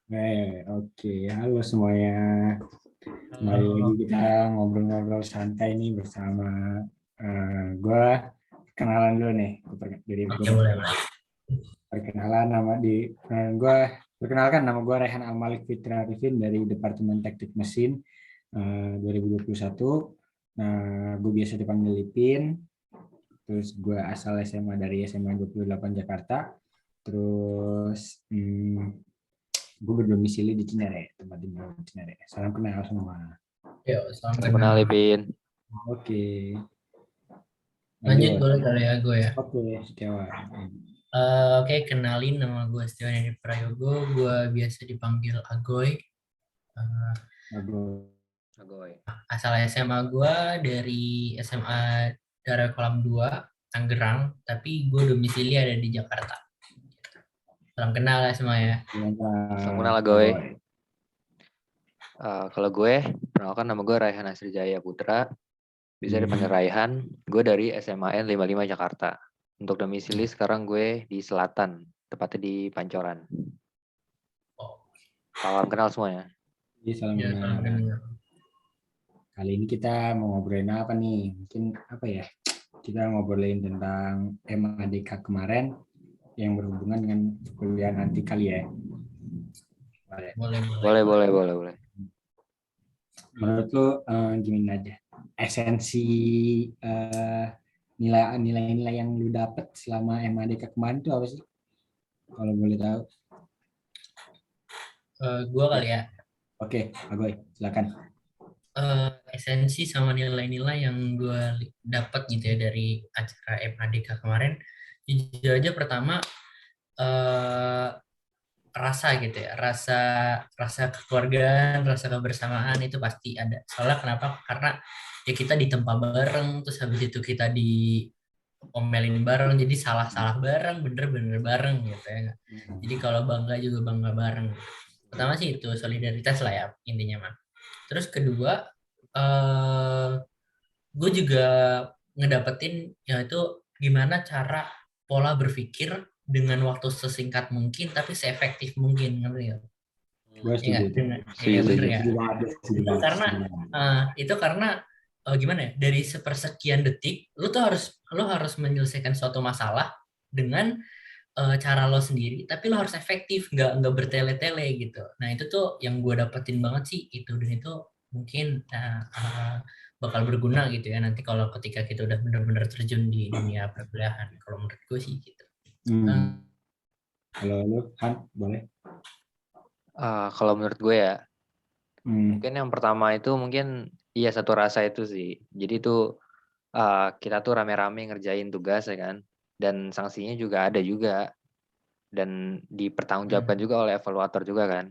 Oke. Halo semuanya. Kembali lagi Halo. kita ngobrol-ngobrol santai nih bersama gue. Kenalan dulu nih. Jadi gue Oke, boleh, boleh. perkenalan gue perkenalkan nama gue Rehan Almalik Fitra Arifin dari Departemen Teknik Mesin 2021. Nah, gue biasa dipanggil Lipin. Terus gue asal SMA dari SMA 28 Jakarta. Terus gue berdomisili di Cinere, tempat tinggal di Cinere. Salam kenal semua. Yuk, salam Salam kenal, kenal. Ipin. Oke, Lanjut lanjut. boleh kali ya gue ya. Oke, Setiawan. Oke, kenalin nama gue Setiawan Edi Prayogo. Gue biasa dipanggil Agoy. Eh, Bagus. Agoy. Asal SMA gue dari SMA Darul 2, Tangerang. Tapi gue domisili ada di Jakarta. Salam kenal ya semua ya. Salam kenal, Agoy. Kalau gue, perkenalkan nama gue Raihan Asrijaya Putra. Bisa dipanggil Raihan. Gue dari SMAN 55 Jakarta. Untuk domisili sekarang gue di Selatan, tepatnya di Pancoran. Oh, Salam kenal semuanya. Jadi salam ya, salam kenal. kenal. Kali ini kita mau ngobrolin apa nih? Mungkin apa ya? Kita ngobrolin tentang MADK kemarin yang berhubungan dengan kuliah nanti kali ya. Boleh. Boleh, boleh. Boleh. Menurut lo gimana aja? Esensi eh, nilai-nilai yang lu dapet selama MADK kemarin itu apa sih? Kalau boleh tahu. Gue kali ya. Oke, Agoy, silakan. Esensi sama nilai-nilai yang gue dapat gitu ya dari acara MADK kemarin. Jujur aja pertama eh, rasa gitu ya, rasa rasa kekeluargaan, rasa kebersamaan itu pasti ada. Soalnya kenapa? Karena ya kita ditempa bareng, terus habis itu kita diomelin bareng, jadi salah-salah bareng, bener-bener bareng gitu ya. Jadi kalau bangga juga bangga bareng. Pertama sih itu solidaritas lah ya intinya mah. Terus kedua, eh gue juga ngedapetin yaitu gimana cara pola berpikir dengan waktu sesingkat mungkin tapi seefektif mungkin, ngerti ya? Gue Iya setuju nggak? tuh. Iya Setuju. bener ya. Setuju banget, setuju Itu banget, karena setuju banget. gimana ya? Dari sepersekian detik, lu harus menyelesaikan suatu masalah dengan cara lo sendiri, tapi lo harus efektif, nggak bertele-tele gitu. Nah itu tuh yang gue dapetin banget sih itu, dan itu mungkin bakal berguna gitu ya nanti kalau ketika kita udah benar-benar terjun di dunia perkuliahan. Kalau menurut gue sih gitu. Eh, Kalau lu, Han, boleh? Kalau menurut gue ya, Hmm. mungkin yang pertama itu mungkin iya satu rasa itu sih. Jadi tuh kita tuh rame-rame ngerjain tugas ya kan. Dan sanksinya juga ada juga. Dan dipertanggungjawabkan juga oleh evaluator juga kan.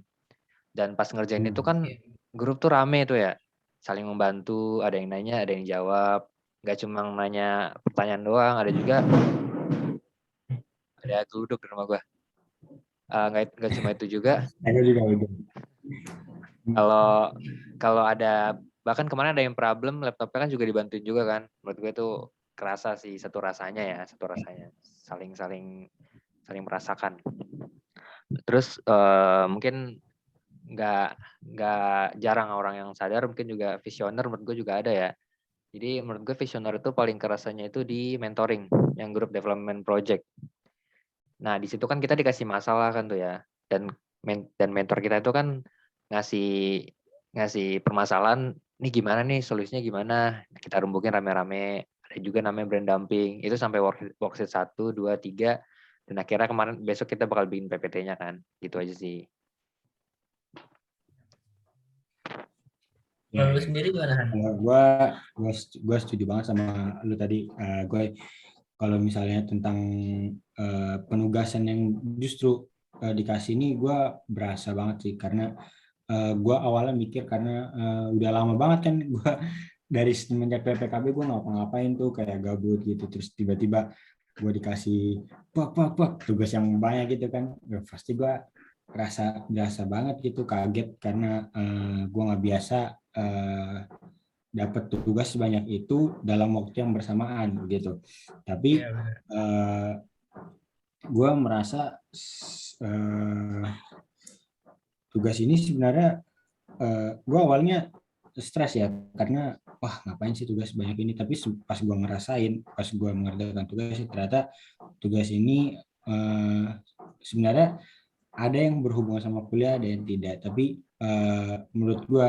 Dan pas ngerjain itu kan iya. grup tuh rame tuh ya. Saling membantu, ada yang nanya, ada yang jawab. Gak cuma nanya pertanyaan doang, ada juga ada geluduk di rumah gue. Gak cuma itu juga. Aku juga udah. Kalau kalau ada, bahkan kemarin ada yang problem laptopnya kan juga dibantuin juga kan. Menurut gue tuh kerasa sih satu rasanya, saling merasakan. Terus mungkin nggak jarang orang yang sadar, mungkin juga visioner menurut gue juga ada ya. Jadi menurut gue visioner itu paling kerasanya itu di mentoring, yang group development project. Nah di situ kan kita dikasih masalah kan tuh ya, dan mentor kita itu kan ngasih ngasih permasalahan, nih gimana nih solusinya gimana, kita rumbukin rame-rame. Ada juga namanya brand dumping, itu sampai worksheet 1, 2, 3, dan akhirnya kemarin besok kita bakal bikin PPT-nya kan, gitu aja sih. Kalau lu sendiri gimana Han? Kalau gue setuju banget sama lu tadi. Gue kalau misalnya tentang penugasan yang justru dikasih ini, gue berasa banget sih karena gue awalnya mikir karena udah lama banget kan gue dari semenjak PPKB gue ngapa-ngapain tuh kayak gabut gitu, terus tiba-tiba gue dikasih tugas yang banyak gitu kan. Ya, pasti gue berasa banget gitu, kaget karena gue nggak biasa dapat tugas sebanyak itu dalam waktu yang bersamaan gitu. Iya Tapi benar. gue merasa eh, tugas ini sebenarnya gue awalnya stres ya, karena wah ngapain sih tugas banyak ini, tapi pas gue ngerasain, pas gue mengerjakan tugas ternyata tugas ini sebenarnya ada yang berhubungan sama kuliah, ada yang tidak, tapi menurut gue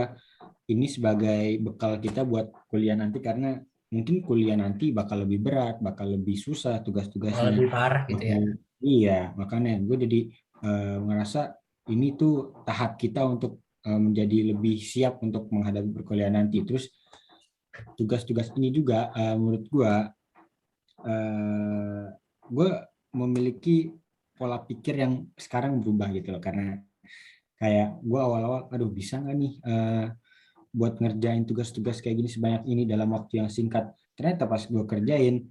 ini sebagai bekal kita buat kuliah nanti, karena mungkin kuliah nanti bakal lebih berat, bakal lebih susah Kalau tugas-tugasnya. lebih parah gitu ya. Iya, makanya gue jadi ngerasa ini tuh tahap kita untuk menjadi lebih siap untuk menghadapi perkuliahan nanti. Terus tugas-tugas ini juga menurut gue memiliki pola pikir yang sekarang berubah gitu loh, karena kayak gue awal-awal, aduh bisa nggak nih buat ngerjain tugas-tugas kayak gini sebanyak ini dalam waktu yang singkat. Ternyata pas gue kerjain,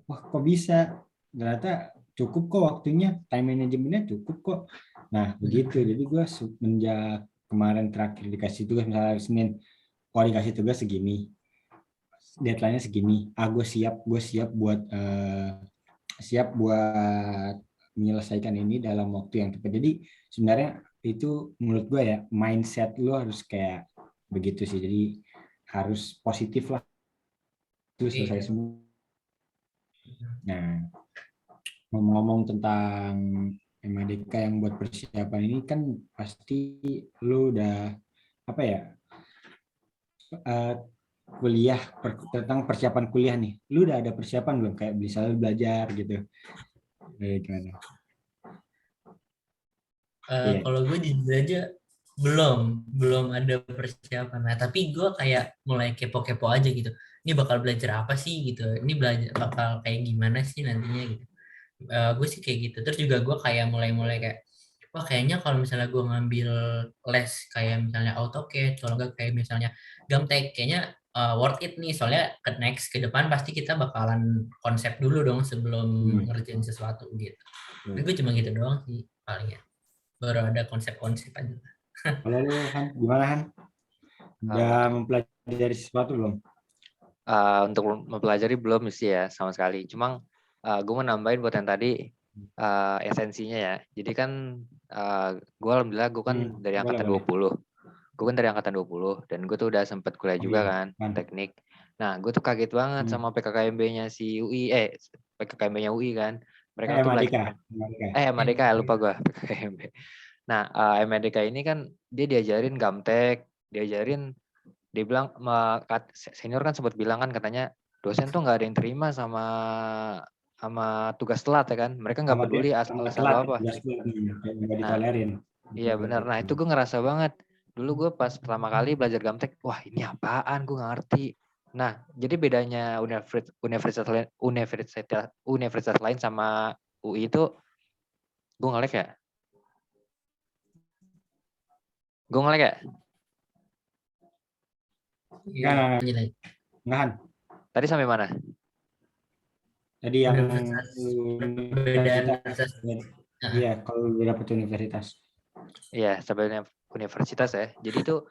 wah kok bisa, ternyata cukup kok waktunya, time manajemennya cukup kok. Nah begitu, jadi gue semenjak kemarin terakhir dikasih tugas, misalnya Senin, oh dikasih tugas segini, deadline-nya segini, gue siap buat menyelesaikan ini dalam waktu yang tepat. Jadi sebenarnya itu menurut gue ya, mindset lo harus kayak begitu sih, jadi harus positif lah, itu selesai semua. Nah, ngomong tentang MADK yang buat persiapan ini kan pasti lu udah apa ya, kuliah tentang persiapan kuliah nih, lu udah ada persiapan belum, kayak misalnya belajar gitu, gimana? Kalau gue jujur aja belum ada persiapan. Nah, tapi gue kayak mulai kepo-kepo aja gitu. Ini bakal belajar apa sih gitu? Ini belajar bakal kayak gimana sih nantinya gitu. Gue sih kayak gitu. Terus juga gue kayak mulai-mulai kayak, wah kayaknya kalau misalnya gue ngambil les kayak misalnya AutoCAD, kalau nggak kayak misalnya Gamtek, kayaknya worth it nih. Soalnya ke depan pasti kita bakalan konsep dulu dong sebelum ngerjain sesuatu gitu. Tapi gue cuma gitu doang sih paling ya. Baru ada konsep-konsep aja. Kalau lu Han, gimana Han? Udah mempelajari sesuatu belum? Untuk mempelajari belum sih ya sama sekali. Cuma gue mau nambahin buat yang tadi esensinya ya. Jadi kan gue alhamdulillah gue kan dari angkatan 20. Gue kan dari angkatan 20 dan gue tuh udah sempet kuliah juga kan teknik. Nah, gue tuh kaget banget sama PKKMB-nya si UI, PKKMB-nya UI kan. Mereka tuh belajar MADK lupa gue PKKMB. Nah, MADK ini kan dia diajarin Gamtek, diajarin, dia bilang senior kan sempat bilang kan katanya dosen tuh nggak ada yang terima sama tugas telat ya kan. Mereka nggak peduli alasan lo apa. Nah, iya benar. Nah itu gue ngerasa banget. Dulu gue pas pertama kali belajar Gamtek, wah ini apaan? Gue nggak ngerti. Nah, jadi bedanya universitas lain sama UI itu, gue ngelek ya? Gue ngelek ya? Nggak. Tadi sampai mana? Tadi yang universitas. Iya, kalau dapat universitas. Iya, sampai universitas ya. Jadi itu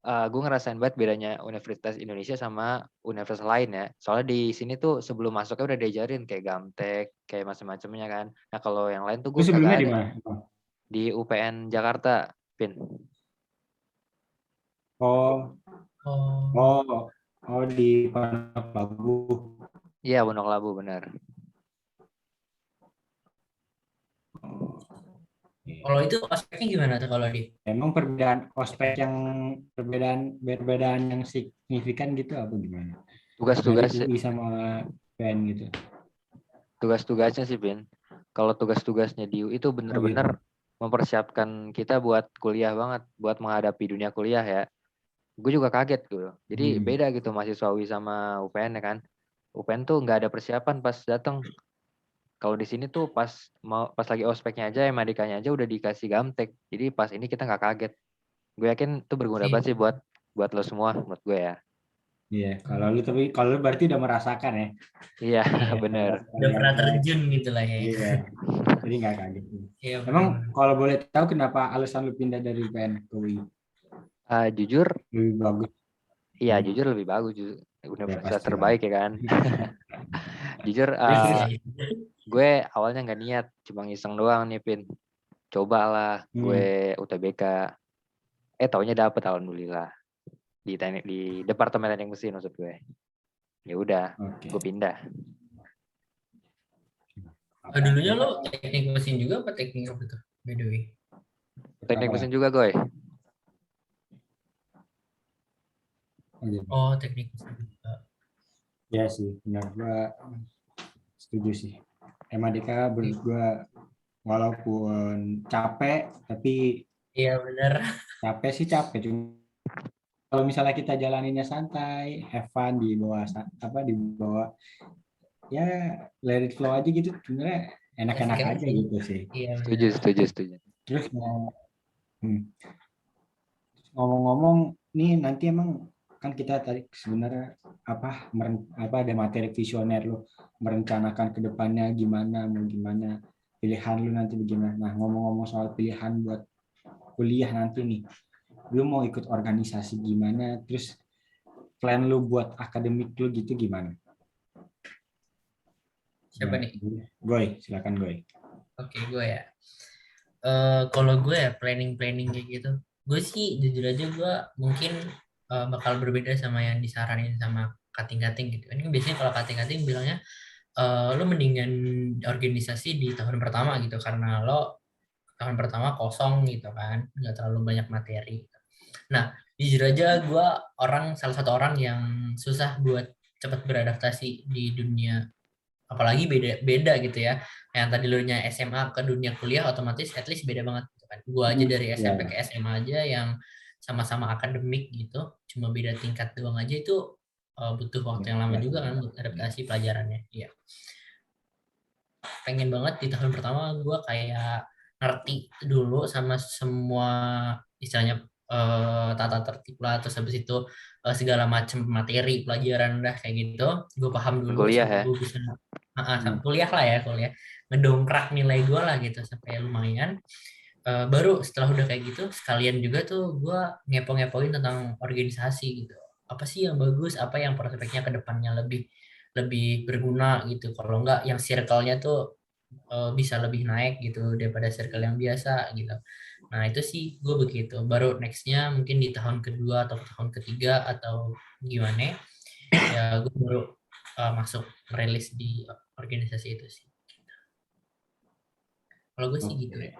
gue ngerasain banget bedanya Universitas Indonesia sama universitas lain ya. Soalnya di sini tuh sebelum masuknya udah diajarin kayak Gamtek, kayak macam-macamnya kan. Nah kalau yang lain tuh gue sebelumnya kagak di ada. mana? Di UPN Jakarta, Pin. Di Pondok Labu. Iya, Pondok Labu benar. Kalau itu ospeknya gimana tuh kalau di? Emang perbedaan ospek yang perbedaan yang signifikan gitu apa gimana? Tugas-tugas UI sama PN gitu. Tugas-tugasnya sih, Pin. Kalau tugas-tugasnya di UI itu benar-benar mempersiapkan kita buat kuliah banget, buat menghadapi dunia kuliah ya. Gue juga kaget gitu. Jadi beda gitu mahasiswa UI sama UPN ya kan. UPN tuh nggak ada persiapan pas datang. Kalau di sini tuh pas lagi ospeknya aja, MADK-nya aja udah dikasih Gamtek. Jadi pas ini kita nggak kaget. Gue yakin itu berguna banget sih buat lo semua, menurut gue ya. Iya, kalau lu berarti udah merasakan ya. Iya, benar. Udah pernah terjun gitu lah ya. Iya. Jadi nggak kaget. Iya, emang kalau boleh tahu kenapa alasan lu pindah dari UPN ke UI? Jujur lebih bagus. Iya, jujur lebih bagus. Universitas terbaik ya kan. Jujur gue awalnya nggak niat, cuma iseng doang nih Pin. cobalah gue UTBK. Taunya dapet alhamdulillah di departemen teknik mesin maksud gue. Ya udah, gue pindah. Dulunya lo teknik mesin juga apa teknik apa tuh? By the way. Teknik mesin juga gue. Oh, teknik mesin juga. Ya sih, benar, gue setuju sih. MADK gue walaupun capek, tapi Iya benar. capek sih capek. Cuma kalau misalnya kita jalaninnya santai, have fun di bawah di bawah ya let it flow aja gitu, sebenarnya enak-enak Asik aja sih. gitu sih. Iya Setuju. Terus ngomong-ngomong nih, nanti emang kan kita tadi sebenarnya ada materi visioner lo, merencanakan ke depannya gimana, mau gimana, pilihan lu nanti bagaimana. Nah, ngomong-ngomong soal pilihan buat kuliah nanti nih, lu mau ikut organisasi gimana, terus plan lu buat akademik lu gitu gimana? Siapa nih? Goy, silakan Goy. Oke, gue ya. Kalau gue ya planning kayak gitu, gue sih jujur aja gue mungkin bakal berbeda sama yang disaranin sama kating-kating gitu. Ini kan biasanya kalau kating-kating bilangnya lo mendingan organisasi di tahun pertama gitu karena lo tahun pertama kosong gitu kan, nggak terlalu banyak materi. Nah, jujur aja gue salah satu orang yang susah buat cepat beradaptasi di dunia, apalagi beda gitu ya, yang tadi lu nya SMA ke dunia kuliah otomatis at least beda banget gitu kan. Gua aja dari Ya, SMP ke SMA aja yang sama-sama akademik gitu, cuma beda tingkat doang aja itu butuh waktu yang lama juga kan buat adaptasi pelajarannya. Iya, pengen banget di tahun pertama gua kayak ngerti dulu sama semua istilahnya tata tertib lah, terus habis itu segala macam materi pelajaran udah kayak gitu gue paham dulu Kuliah sampai ya. gue bisa sampai kuliah lah ya, kuliah ngedongkrak nilai gue lah gitu sampai lumayan. Baru setelah udah kayak gitu sekalian juga tuh gue ngepo-ngepoin tentang organisasi gitu, apa sih yang bagus, apa yang prospeknya ke depannya lebih lebih berguna gitu, kalau enggak yang circle-nya tuh bisa lebih naik gitu daripada circle yang biasa gitu. Nah itu sih gue begitu. Baru nextnya mungkin di tahun kedua atau tahun ketiga atau gimana ya gue baru masuk rilis di organisasi itu sih. Kalau gue sih gitu ya.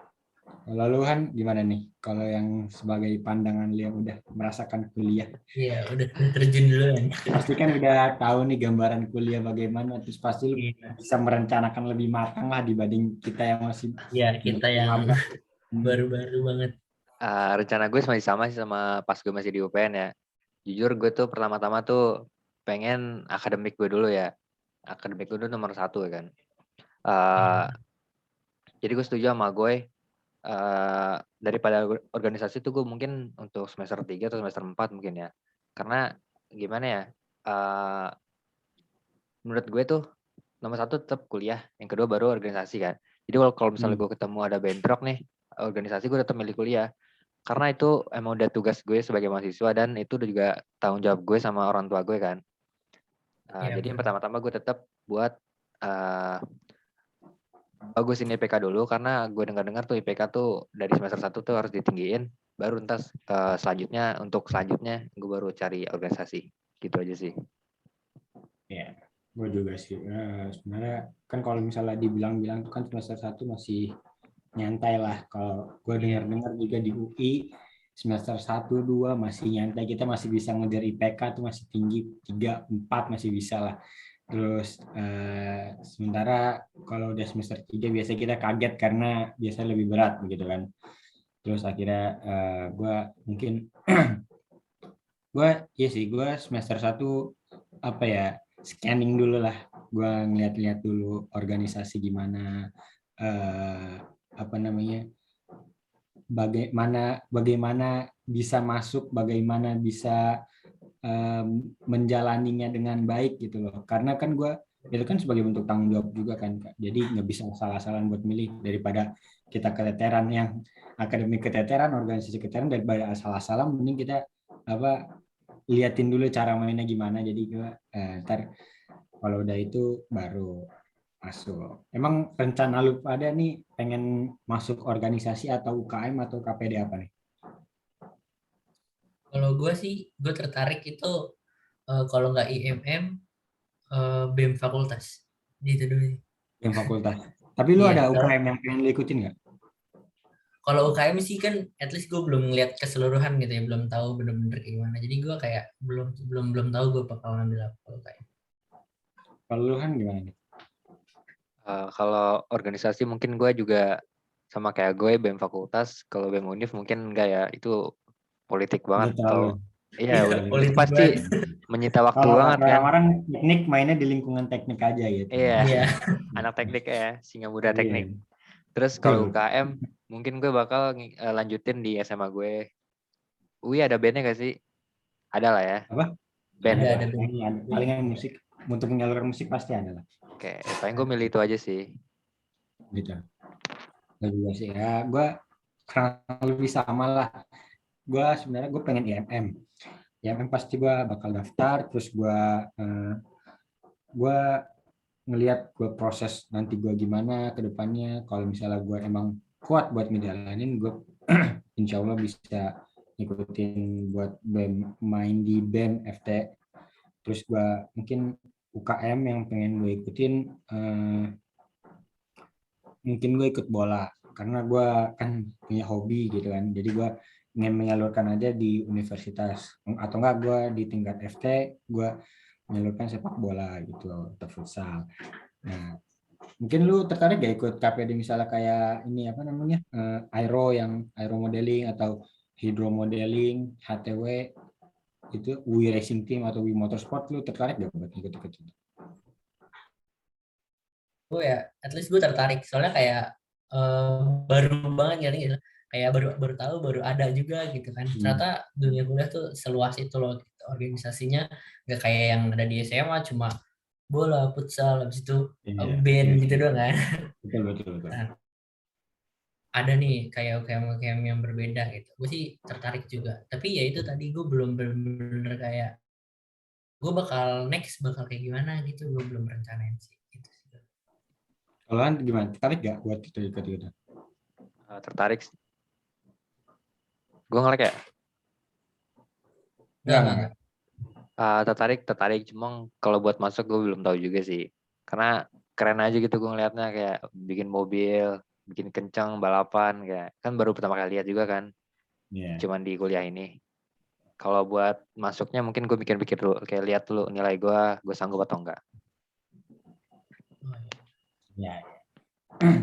Kalau lu kan gimana nih? Kalau yang sebagai pandangan lu yang udah merasakan kuliah, Iya udah terjun dulu kan. pasti kan udah tahu nih gambaran kuliah bagaimana, terus pasti lu Iya, bisa merencanakan lebih matang lah dibanding kita yang masih iya kita yang maba. baru-baru banget. Rencana gue masih sama sih sama pas gue masih di UPN ya. Jujur gue tuh pertama-tama tuh pengen akademik gue dulu ya. Akademik gue dulu nomor 1 ya kan. Jadi gue setuju sama gue. Daripada organisasi tuh gue mungkin untuk semester 3 atau semester 4 mungkin ya. Karena gimana ya. Menurut gue tuh nomor 1 tetap kuliah. Yang kedua baru organisasi kan. Jadi kalau misalnya gue ketemu ada bentrok nih. Organisasi gue tetap milih kuliah. Karena itu emang udah tugas gue sebagai mahasiswa dan itu udah juga tanggung jawab gue sama orang tua gue kan. Iya, Jadi yang pertama-tama gue tetap buat bagusin IPK dulu karena gue dengar-dengar tuh IPK tuh dari semester 1 tuh harus ditinggiin, baru entar selanjutnya gue baru cari organisasi. Gitu aja sih. Ya, gue juga sih. Sebenarnya kan kalau misalnya dibilang-bilang tuh kan semester 1 masih nyantai lah. Kalau gue dengar-dengar juga di UI semester 1, 2 masih nyantai. Kita masih bisa ngejar IPK tuh masih tinggi, 3, 4 masih bisa lah. Terus sementara kalau udah semester 3 biasanya kita kaget karena biasanya lebih berat begitu kan. Terus akhirnya gue mungkin gue semester 1 apa ya, scanning dulu lah, gue ngeliat-liat dulu organisasi gimana, apa namanya, bagaimana bisa masuk, bagaimana bisa menjalaninya dengan baik gitu loh, karena kan gue itu kan sebagai bentuk tanggung jawab juga kan Kak. Jadi nggak bisa salah-salah buat milih, daripada kita keteteran yang akademik keteteran, organisasi keteteran, daripada salah-salah mending kita apa liatin dulu cara mainnya gimana. Jadi gue ntar kalau udah itu baru Masuk. Emang rencana lu pada nih pengen masuk organisasi atau UKM atau KPD apa nih? Kalau gue sih, gue tertarik itu kalau nggak IMM, BEM fakultas. Gitu dulu. Yang fakultas. Tapi lu Iya, ada kalau UKM yang pengen lu ikutin nggak? kalau UKM sih kan, at least gue belum ngeliat keseluruhan gitu ya, belum tahu bener-bener kayak gimana. Jadi gue kayak belum belum belum tahu gue bakal ngambil apa kalau UKM. Kalau lu kan gimana nih? Kalau organisasi mungkin gue juga sama kayak gue BEM fakultas. Kalau BEM Univ mungkin enggak ya. Itu politik Udah banget. terlalu. Kalau iya Iya, itu politik pasti banget. menyita waktu Kalau banget kata kan. orang-orang teknik mainnya di lingkungan teknik aja gitu. Iya, Iya. anak teknik ya, singa muda teknik. Iya. Terus kalau Betul. UKM, mungkin gue bakal lanjutin di SMA gue. UI ada bandnya gak sih? Ada lah ya, Apa? band. Ada Nah, BEM. ini ada. Palingan musik untuk menyalurkan musik pasti ada lah. Oke, paling gue milih itu aja sih. Gitu. Gue juga sih ya. Gue kurang lebih sama lah. Gue sebenarnya gue pengen IMM. IMM pasti gue bakal daftar. Terus gue ngelihat gue proses nanti gue gimana ke depannya. Kalau misalnya gue emang kuat buat ngejalanin, gue insya Allah bisa ngikutin buat BEM, main di BEM FT. Terus gue mungkin UKM yang pengen gue ikutin, mungkin gue ikut bola karena gue kan punya hobi gitu kan. Jadi gue ingin menyalurkan aja di universitas atau enggak gue di tingkat FT gue menyalurkan sepak bola gitu atau futsal. Nah, mungkin lu tertarik gak ikut KPD misalnya kayak ini apa namanya, aero, yang aero modeling atau hydro modeling, HTW, itu UI Racing Team atau UI Motorsport, lu tertarik gak buat ikut-ikut itu? Gue ya, at least gue tertarik. Soalnya kayak eh, baru banget gitu. Kayak baru baru tahu, baru ada juga gitu kan. Ternyata dunia kuliah tuh seluas itu loh, gitu. Organisasinya nggak kayak yang ada di SMA, cuma bola, futsal, habis itu Iya, band iya gitu sih. doang kan. Betul, betul, betul. Nah, ada nih kayak UKM yang berbeda gitu. Gue sih tertarik juga. Tapi ya itu tadi gue belum bener-bener kayak gue bakal next bakal kayak gimana gitu. Gue belum rencanain sih. Gitu sih. Kalau kan gimana? Tertarik gak buat ikut-ikut? Tertarik. Gue ngelek ya. Enggak. Enggak. Tertarik. Cuma kalau buat masuk gue belum tahu juga sih. Karena keren aja gitu gue ngeliatnya kayak bikin mobil, bikin kencang, balapan kayak kan baru pertama kali lihat juga kan. Iya. Cuman di kuliah ini. Kalau buat masuknya mungkin gue mikir-mikir dulu, kayak lihat dulu nilai gue sanggup atau enggak. Ya.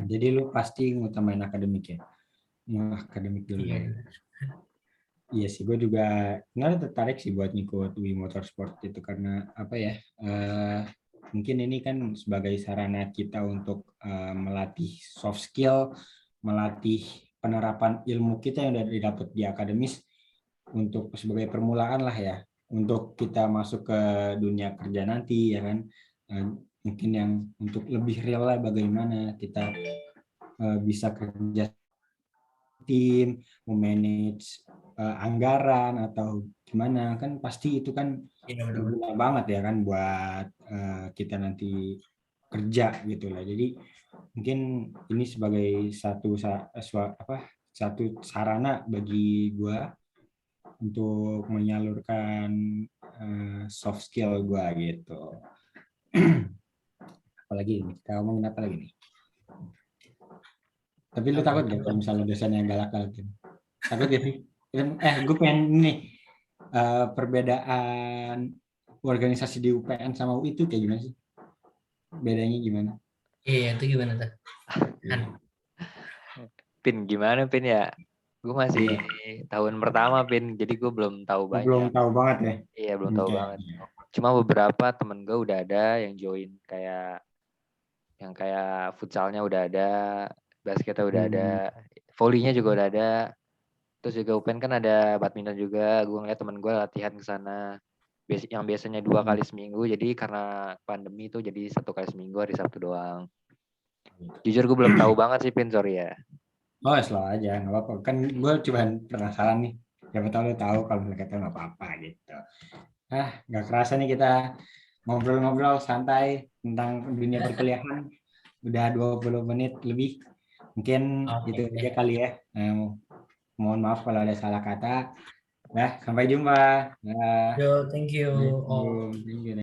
Jadi lu pasti ngutamain akademik ya? Akademik dulu Iya. ya. Iya sih, gue juga sebenarnya tertarik sih buat ngikut UI Motorsport itu karena apa ya? Mungkin ini kan sebagai sarana kita untuk melatih soft skill, melatih penerapan ilmu kita yang udah didapat di akademis untuk sebagai permulaan lah ya, untuk kita masuk ke dunia kerja nanti ya kan. Mungkin yang untuk lebih real lah bagaimana kita bisa kerja tim, memanage anggaran atau gimana, kan pasti itu kan Iya benar. berguna banget ya kan buat kita nanti kerja gitu lah. Jadi mungkin ini sebagai satu sarana bagi gua untuk menyalurkan soft skill gua gitu. Apalagi ini kita ngomongin apa lagi nih? Tapi lu takut gak kalau misalnya dosennya galak-galak gitu? Takut gak sih? Gue pengen nih perbedaan organisasi di UPN sama UI itu kayak gimana sih? Bedanya gimana? Iya, itu gimana tuh? Kan. Pin gimana Pin ya? Gue masih tahun pertama Pin, jadi gue belum tahu Belum banyak. tahu banget ya? Iya belum tahu Oke. banget. Cuma beberapa temen gue udah ada yang join kayak futsalnya udah ada, basketnya udah ada, volleynya juga udah ada. Terus juga UPN kan ada badminton juga. Gue ngeliat temen gue latihan ke sana. Yang biasanya 2 kali seminggu, jadi karena pandemi itu jadi 1 kali seminggu hari Sabtu doang. Jujur gue belum tahu banget sih Pin, sorry ya. Oh, slow aja, nggak apa-apa. Kan gue cuma penasaran nih. Siapa tahu lo tahu, kalau mereka tahu nggak apa-apa gitu. Nggak kerasa nih kita ngobrol-ngobrol santai tentang dunia perkuliahan. udah 20 menit lebih. Mungkin Oke. itu aja kali ya. Mohon maaf kalau ada salah kata. Sampai jumpa. Dah. Yo, thank you all. Thank you.